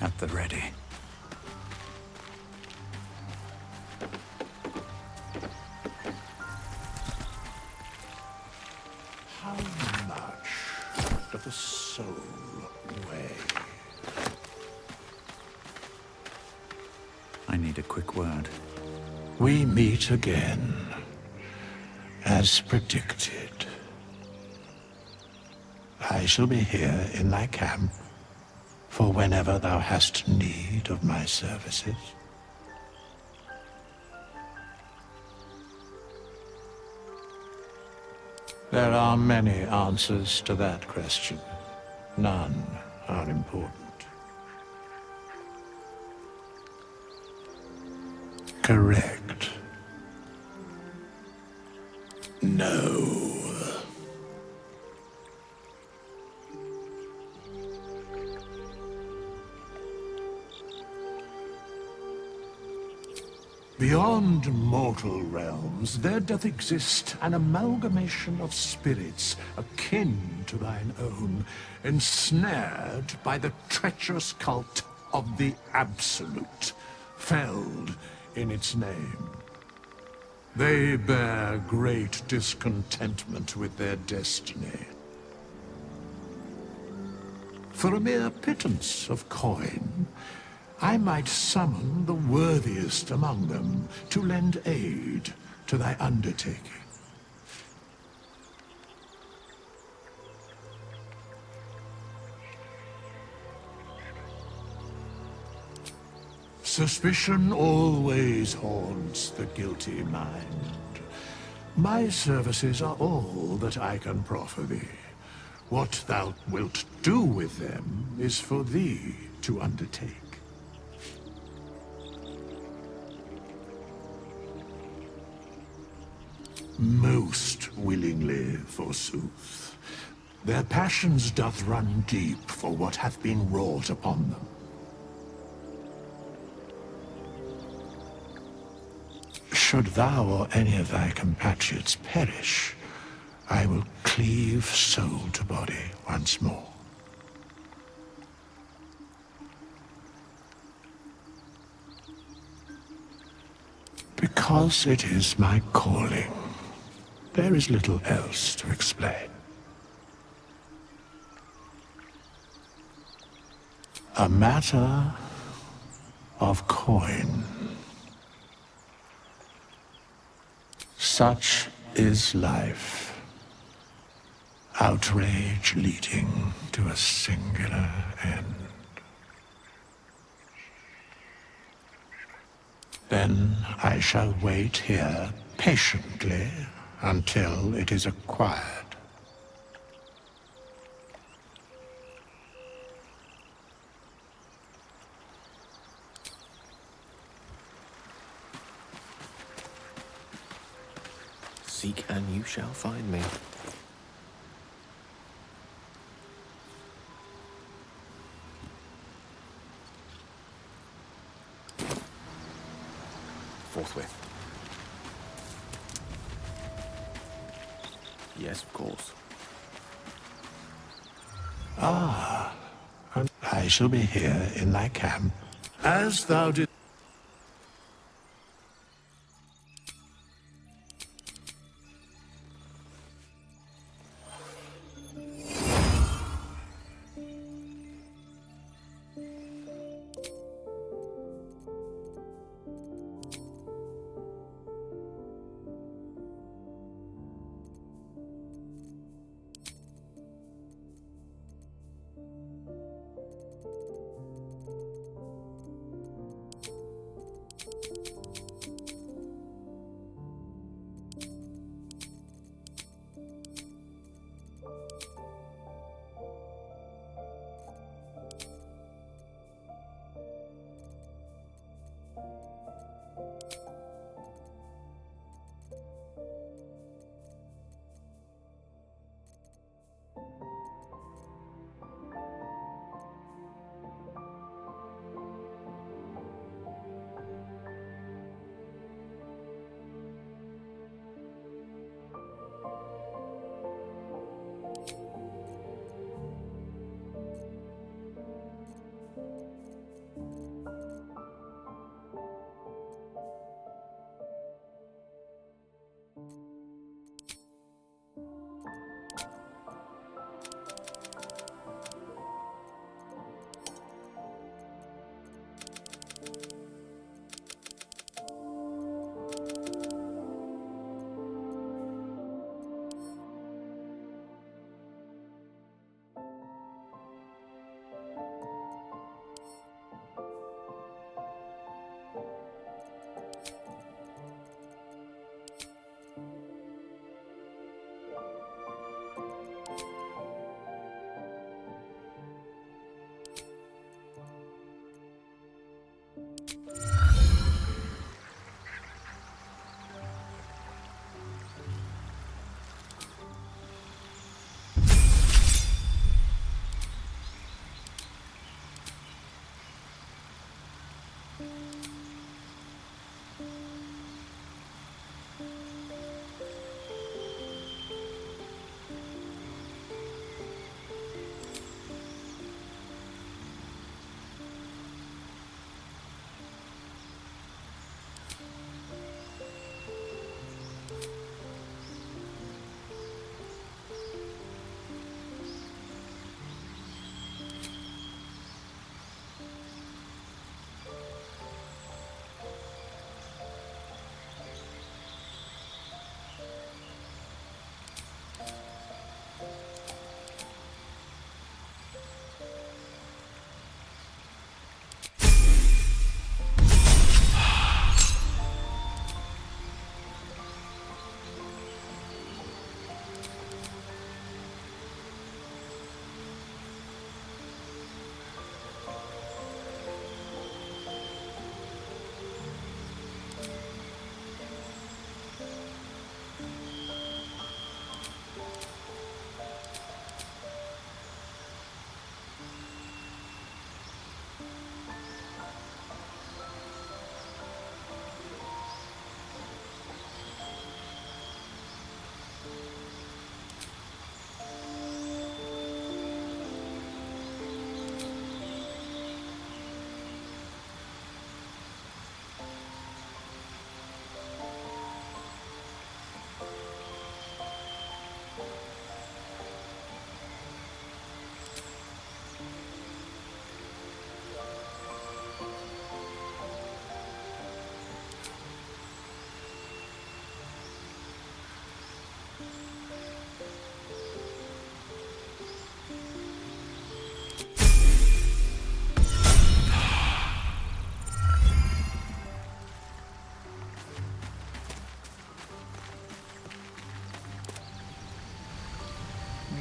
at the ready. How much doth a soul weigh? I need a quick word. We meet again, as predicted. I shall be here in thy camp, for whenever thou hast need of my services. There are many answers to that question. None are important. Correct. No. Beyond mortal realms, there doth exist an amalgamation of spirits akin to thine own, ensnared by the treacherous cult of the Absolute, felled in its name. They bear great discontentment with their destiny. For a mere pittance of coin, I might summon the worthiest among them to lend aid to thy undertaking. Suspicion always haunts the guilty mind. My services are all that I can proffer thee. What thou wilt do with them is for thee to undertake. Most willingly, forsooth. Their passions doth run deep for what hath been wrought upon them. Should thou or any of thy compatriots perish, I will cleave soul to body once more. Because it is my calling. There is little else to explain. A matter of coin. Such is life. Outrage leading to a singular end. Then I shall wait here patiently until it is acquired. Seek and you shall find me. Forthwith. Yes, of course. And I shall be here in thy camp, as thou didst.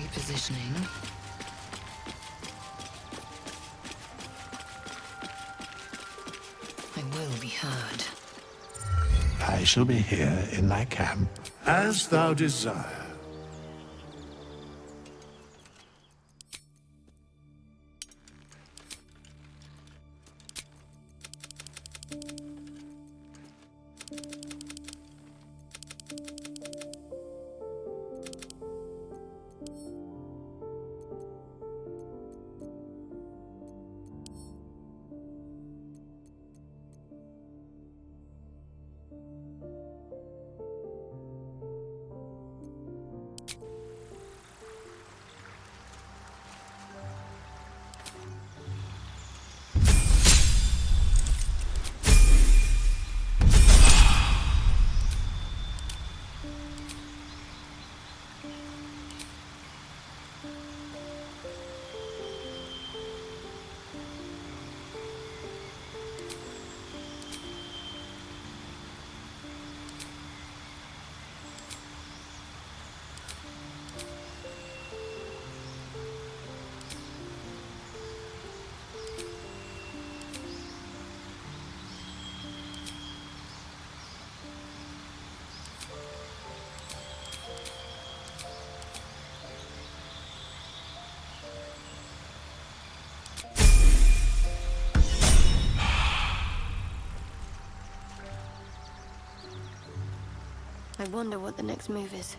Repositioning. I will be heard. I shall be here in thy camp, as thou desire. I wonder what the next move is.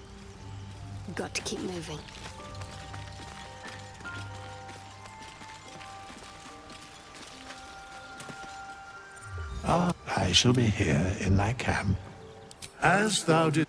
Got to keep moving. I shall be here in thy camp, as thou didst.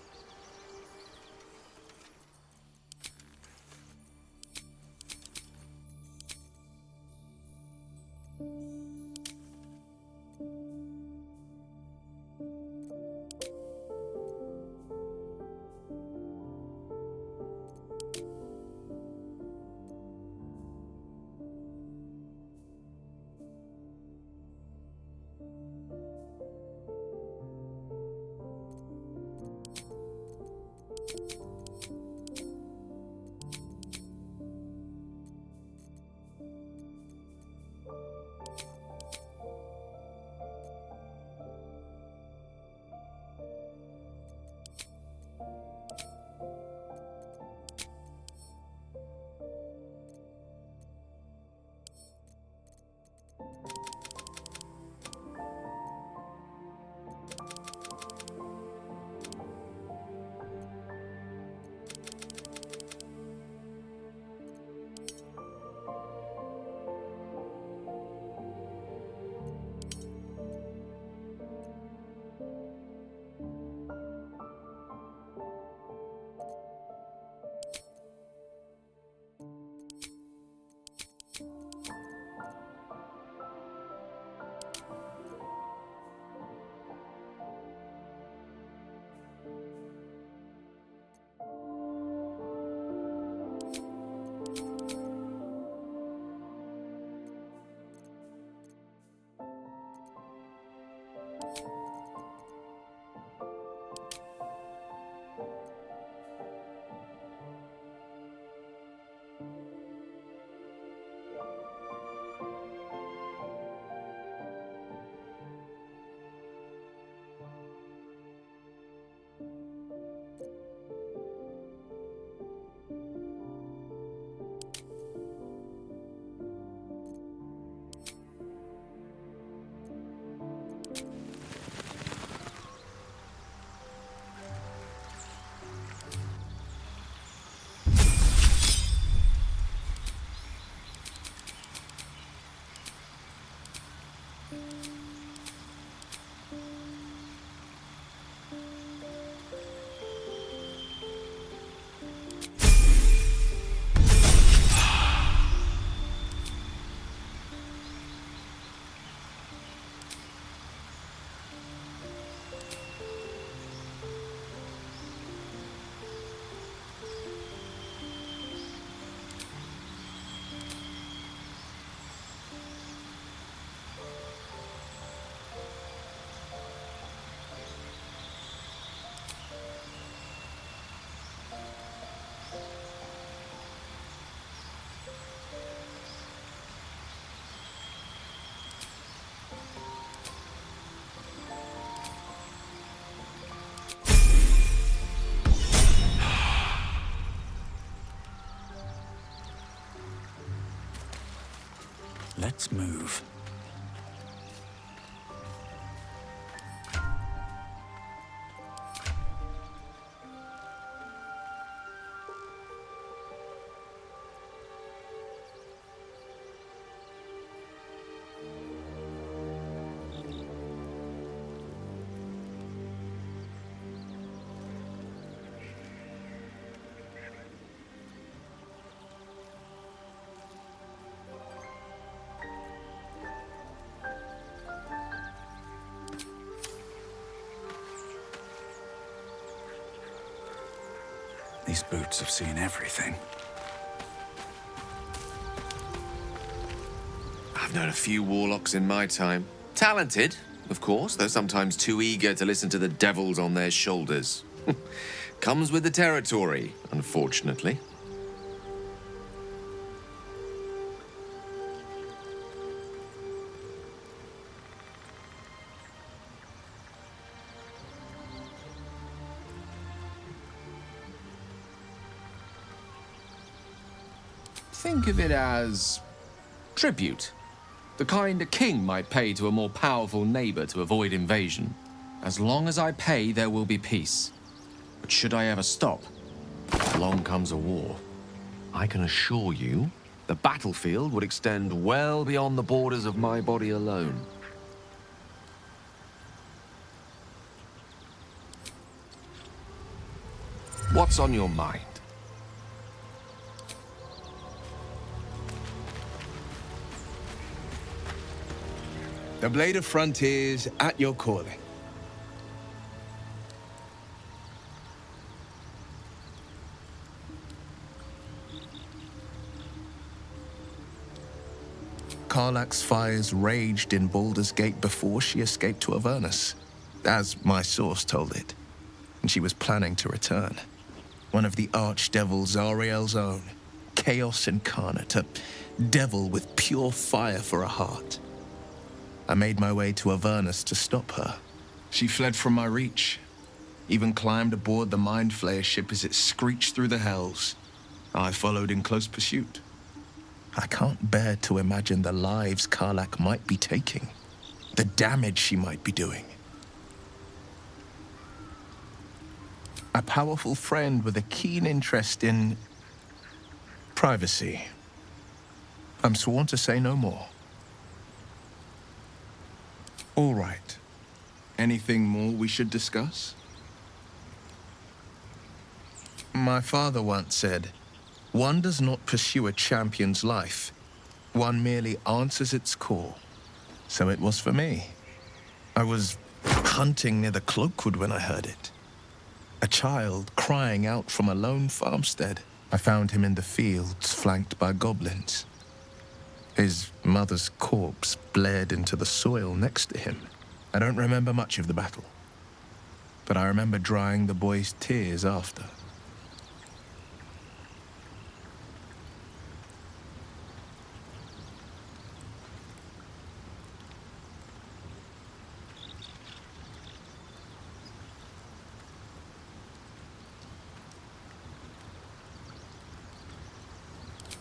Let's move. These boots have seen everything. I've known a few warlocks in my time. Talented, of course, though sometimes too eager to listen to the devils on their shoulders. Comes with the territory, unfortunately. Think of it as tribute. The kind a king might pay to a more powerful neighbor to avoid invasion. As long as I pay, there will be peace. But should I ever stop, along comes a war. I can assure you, the battlefield would extend well beyond the borders of my body alone. What's on your mind? The Blade of Frontiers at your calling. Karlach's fires raged in Baldur's Gate before she escaped to Avernus, as my source told it, and she was planning to return. One of the archdevils Zariel's own, chaos incarnate, a devil with pure fire for a heart. I made my way to Avernus to stop her. She fled from my reach, even climbed aboard the Mind Flayer ship as it screeched through the hells. I followed in close pursuit. I can't bear to imagine the lives Karlach might be taking, the damage she might be doing. A powerful friend with a keen interest in privacy. I'm sworn to say no more. All right. Anything more we should discuss? My father once said, "One does not pursue a champion's life. One merely answers its call." So it was for me. I was hunting near the Cloakwood when I heard it. A child crying out from a lone farmstead. I found him in the fields, flanked by goblins. His mother's corpse blared into the soil next to him. I don't remember much of the battle, but I remember drying the boy's tears after.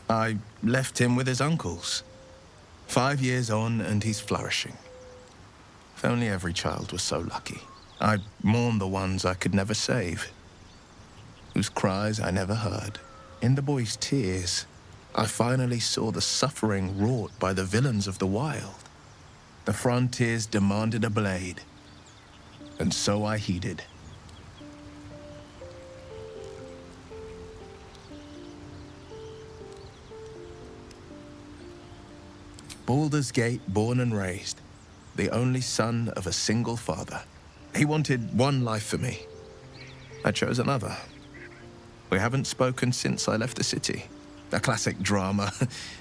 I left him with his uncles. 5 years on, and he's flourishing. If only every child was so lucky. I mourn the ones I could never save, whose cries I never heard. In the boy's tears, I finally saw the suffering wrought by the villains of the wild. The frontiers demanded a blade, and so I heeded. Baldur's Gate, born and raised, the only son of a single father. He wanted one life for me. I chose another. We haven't spoken since I left the city. A classic drama,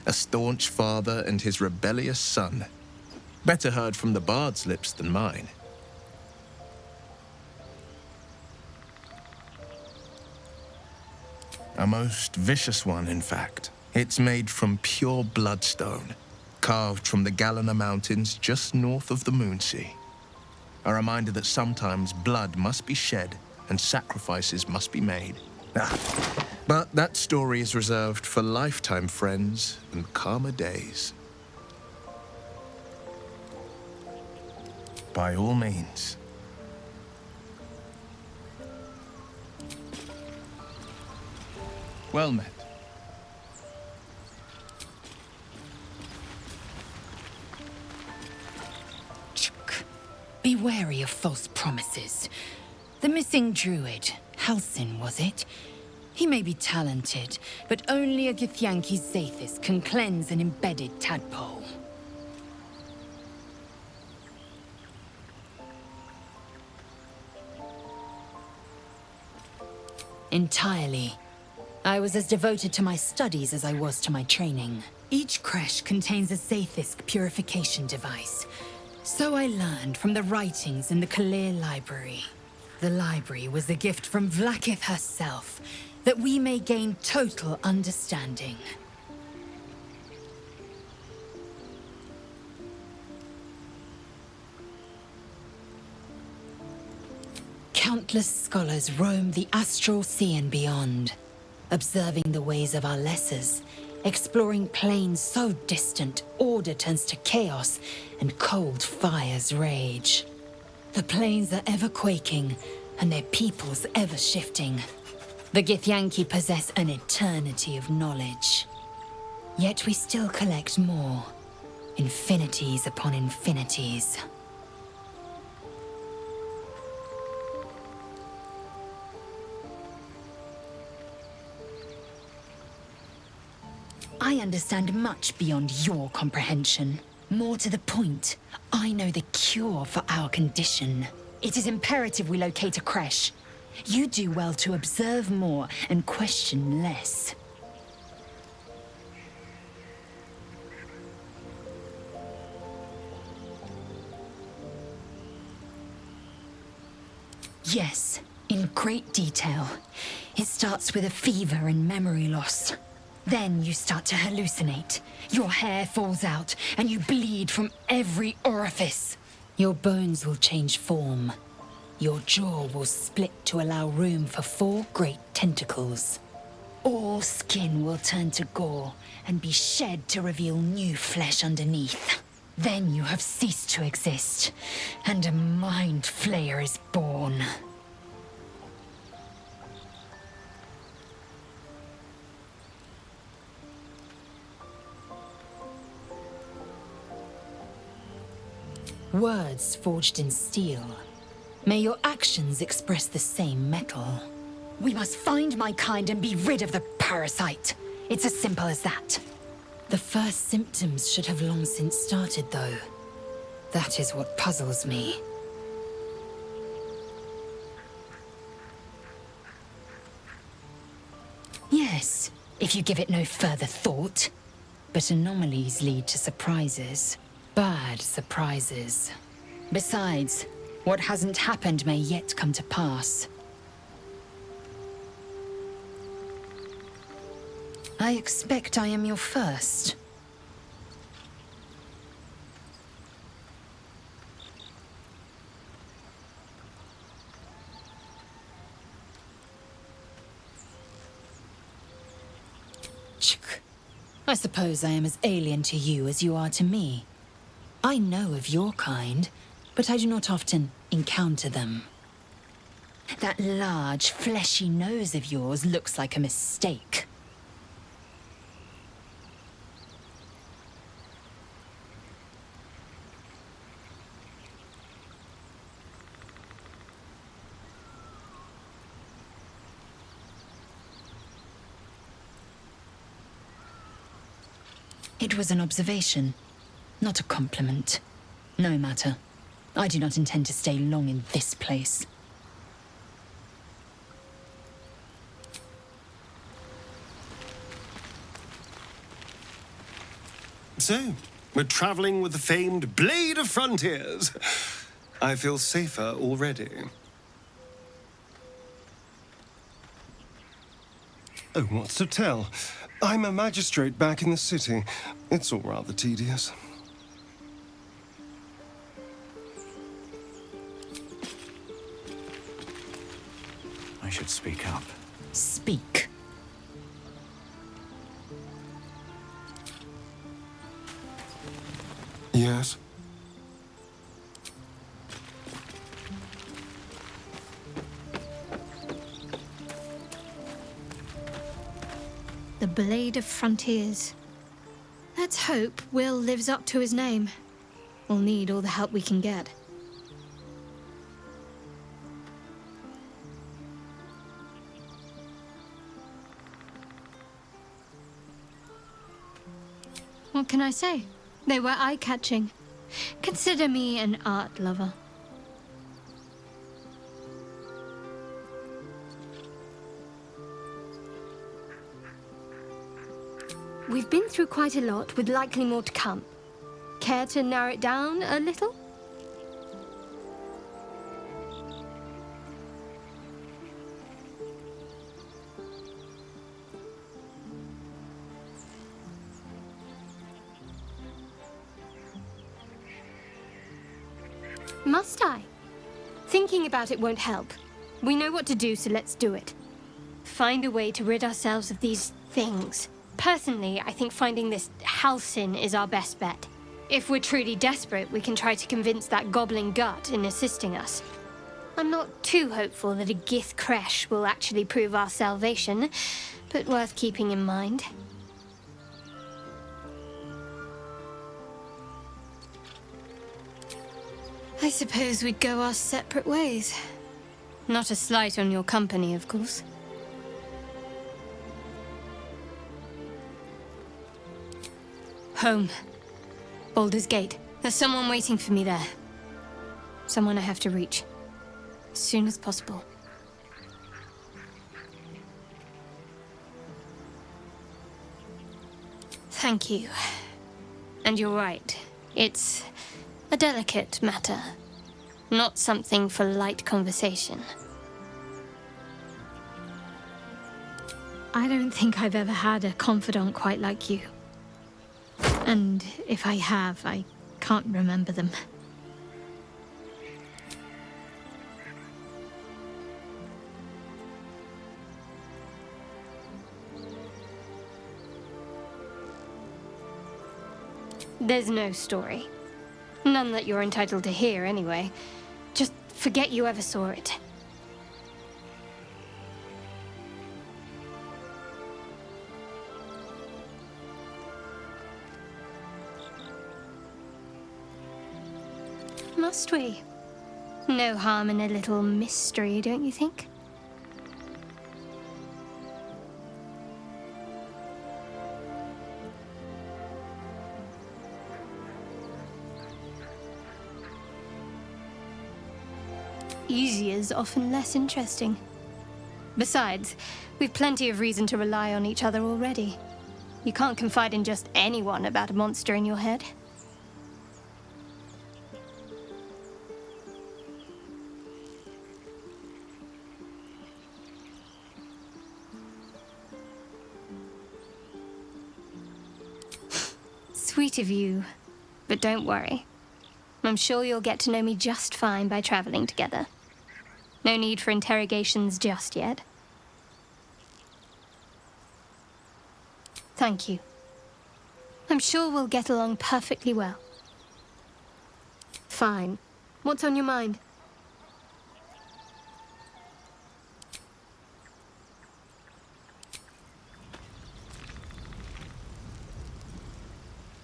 a staunch father and his rebellious son. Better heard from the bard's lips than mine. A most vicious one, in fact. It's made from pure bloodstone, carved from the Galena Mountains just north of the Moonsea. A reminder that sometimes blood must be shed and sacrifices must be made. But that story is reserved for lifetime friends and calmer days. By all means. Well met. Be wary of false promises. The missing druid, Halsin, was it? He may be talented, but only a Githyanki Zathis can cleanse an embedded tadpole. Entirely. I was as devoted to my studies as I was to my training. Each creche contains a Zathis purification device. So I learned from the writings in the Kalir Library. The library was a gift from Vlaakith herself, that we may gain total understanding. Countless scholars roam the astral sea and beyond, observing the ways of our lessers, exploring planes so distant, order turns to chaos, and cold fires rage. The planes are ever quaking, and their peoples ever shifting. The Githyanki possess an eternity of knowledge. Yet we still collect more, infinities upon infinities. I understand much beyond your comprehension. More to the point, I know the cure for our condition. It is imperative we locate a creche. You do well to observe more and question less. Yes, in great detail. It starts with a fever and memory loss. Then you start to hallucinate. Your hair falls out, and you bleed from every orifice. Your bones will change form. Your jaw will split to allow room for 4 great tentacles. All skin will turn to gore and be shed to reveal new flesh underneath. Then you have ceased to exist, and a mind flayer is born. Words forged in steel. May your actions express the same metal. We must find my kind and be rid of the parasite. It's as simple as that. The first symptoms should have long since started, though. That is what puzzles me. Yes, if you give it no further thought. But anomalies lead to surprises. Bad surprises. Besides, what hasn't happened may yet come to pass. I expect I am your first. I suppose I am as alien to you as you are to me. I know of your kind, but I do not often encounter them. That large, fleshy nose of yours looks like a mistake. It was an observation, not a compliment. No matter. I do not intend to stay long in this place. So, we're traveling with the famed Blade of Frontiers. I feel safer already. Oh, what's to tell? I'm a magistrate back in the city. It's all rather tedious. I should speak up. Speak. Yes? The Blade of Frontiers. Let's hope Will lives up to his name. We'll need all the help we can get. What can I say? They were eye-catching. Consider me an art lover. We've been through quite a lot, with likely more to come. Care to narrow it down a little? Must I? Thinking about it won't help. We know what to do, so let's do it. Find a way to rid ourselves of these things. Personally, I think finding this Halcyon is our best bet. If we're truly desperate, we can try to convince that goblin gut in assisting us. I'm not too hopeful that a Gith Kresh will actually prove our salvation, but worth keeping in mind. I suppose we'd go our separate ways. Not a slight on your company, of course. Home. Baldur's Gate. There's someone waiting for me there. Someone I have to reach. As soon as possible. Thank you. And you're right. It's a delicate matter. Not something for light conversation. I don't think I've ever had a confidant quite like you. And if I have, I can't remember them. There's no story. None that you're entitled to hear, anyway. Just forget you ever saw it. Must we? No harm in a little mystery, don't you think? Easier's often less interesting. Besides, we've plenty of reason to rely on each other already. You can't confide in just anyone about a monster in your head. Sweet of you, but don't worry. I'm sure you'll get to know me just fine by traveling together. No need for interrogations just yet. Thank you. I'm sure we'll get along perfectly well. Fine. What's on your mind?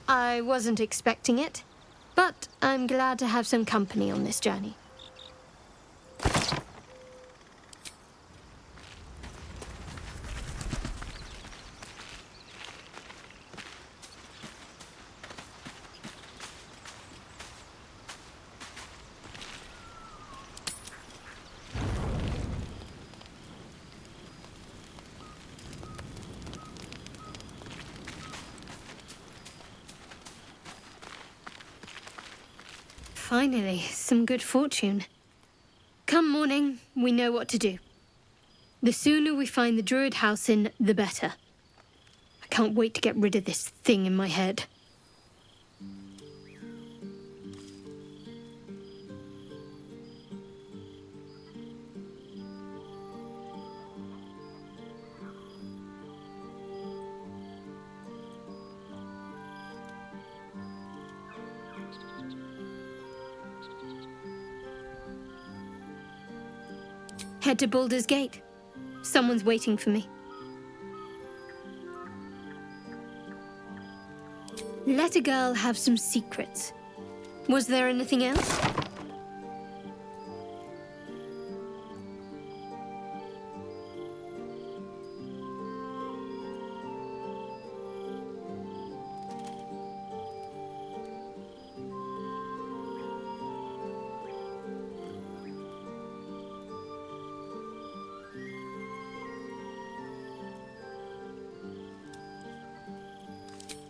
I wasn't expecting it, but I'm glad to have some company on this journey. Finally, some good fortune. Come morning, we know what to do. The sooner we find the Druid house in, the better. I can't wait to get rid of this thing in my head. Head to Baldur's Gate. Someone's waiting for me. Let a girl have some secrets. Was there anything else?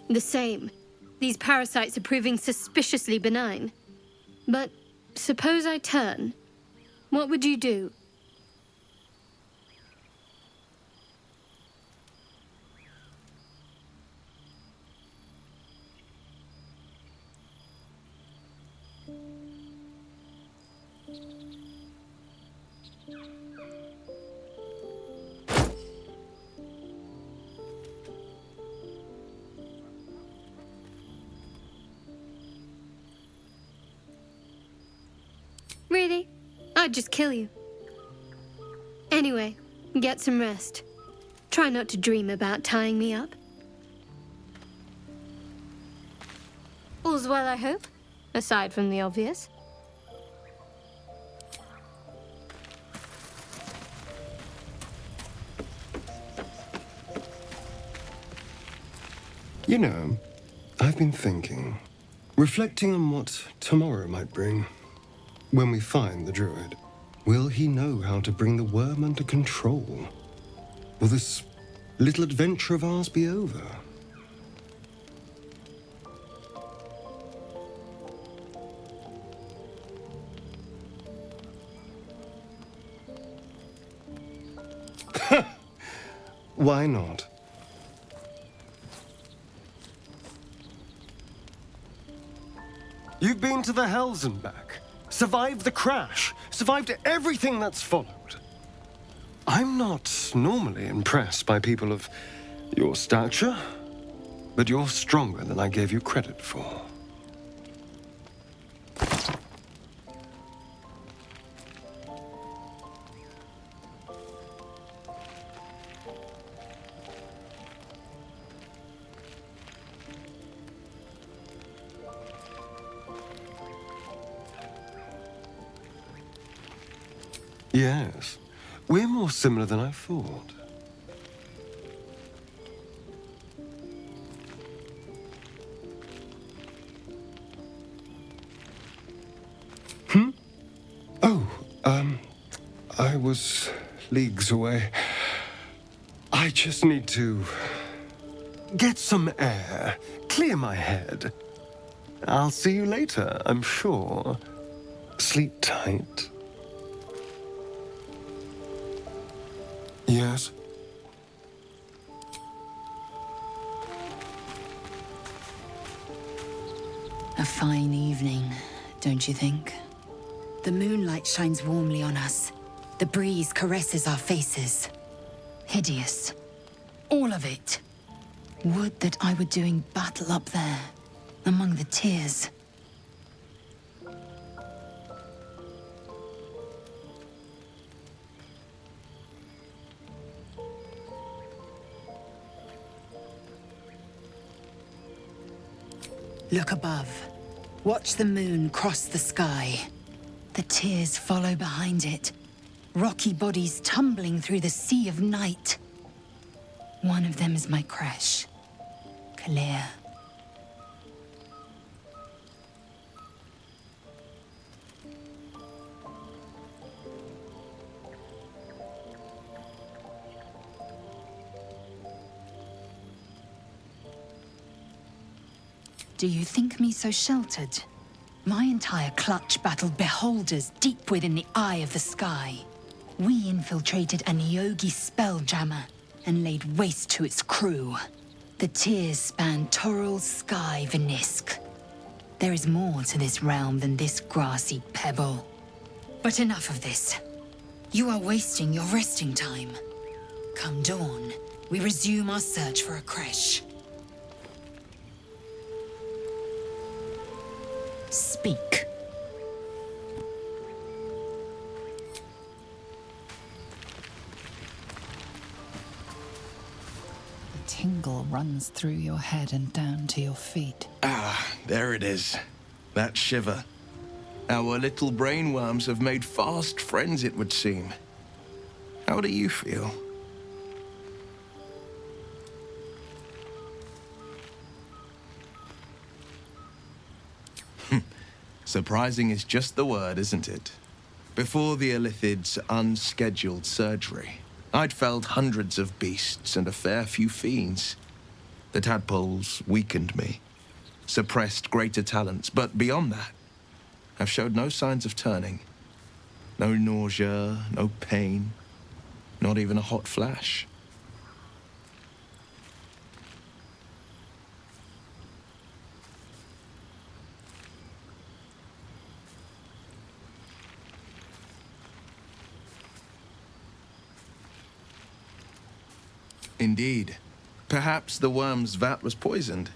The same. These parasites are proving suspiciously benign. But suppose I turn. What would you do? Really? I'd just kill you. Anyway, get some rest. Try not to dream about tying me up. All's well, I hope? Aside from the obvious. You know, I've been thinking, reflecting on what tomorrow might bring. When we find the druid, will he know how to bring the worm under control? Will this little adventure of ours be over? Why not? You've been to the Hells and back. Survived the crash. Survived everything that's followed. I'm not normally impressed by people of your stature, but you're stronger than I gave you credit for. Yes, we're more similar than I thought. Oh, I was leagues away. I just need to get some air, clear my head. I'll see you later, I'm sure. Sleep tight. Yes? A fine evening, don't you think? The moonlight shines warmly on us. The breeze caresses our faces. Hideous. All of it. Would that I were doing battle up there, among the tears. Look above. Watch the moon cross the sky. The tears follow behind it. Rocky bodies tumbling through the sea of night. One of them is my crush, Kalir. Do you think me so sheltered? My entire clutch battled beholders deep within the eye of the sky. We infiltrated a Neogi spelljammer and laid waste to its crew. The tears span Toral's sky, Venisk. There is more to this realm than this grassy pebble. But enough of this. You are wasting your resting time. Come dawn, we resume our search for a creche. Speak. The tingle runs through your head and down to your feet. Ah, there it is. That shiver. Our little brainworms have made fast friends, it would seem. How do you feel? Surprising is just the word, isn't it? Before the Illithid's unscheduled surgery, I'd felled hundreds of beasts and a fair few fiends. The tadpoles weakened me, suppressed greater talents, but beyond that, I've showed no signs of turning. No nausea, no pain, not even a hot flash. Indeed. Perhaps the worm's vat was poisoned.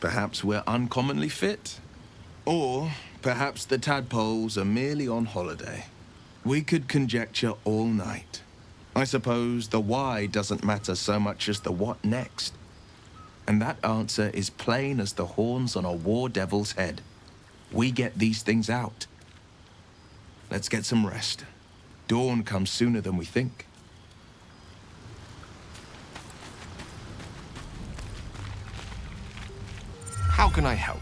Perhaps we're uncommonly fit. Or perhaps the tadpoles are merely on holiday. We could conjecture all night. I suppose the why doesn't matter so much as the what next. And that answer is plain as the horns on a war devil's head. We get these things out. Let's get some rest. Dawn comes sooner than we think. How can I help?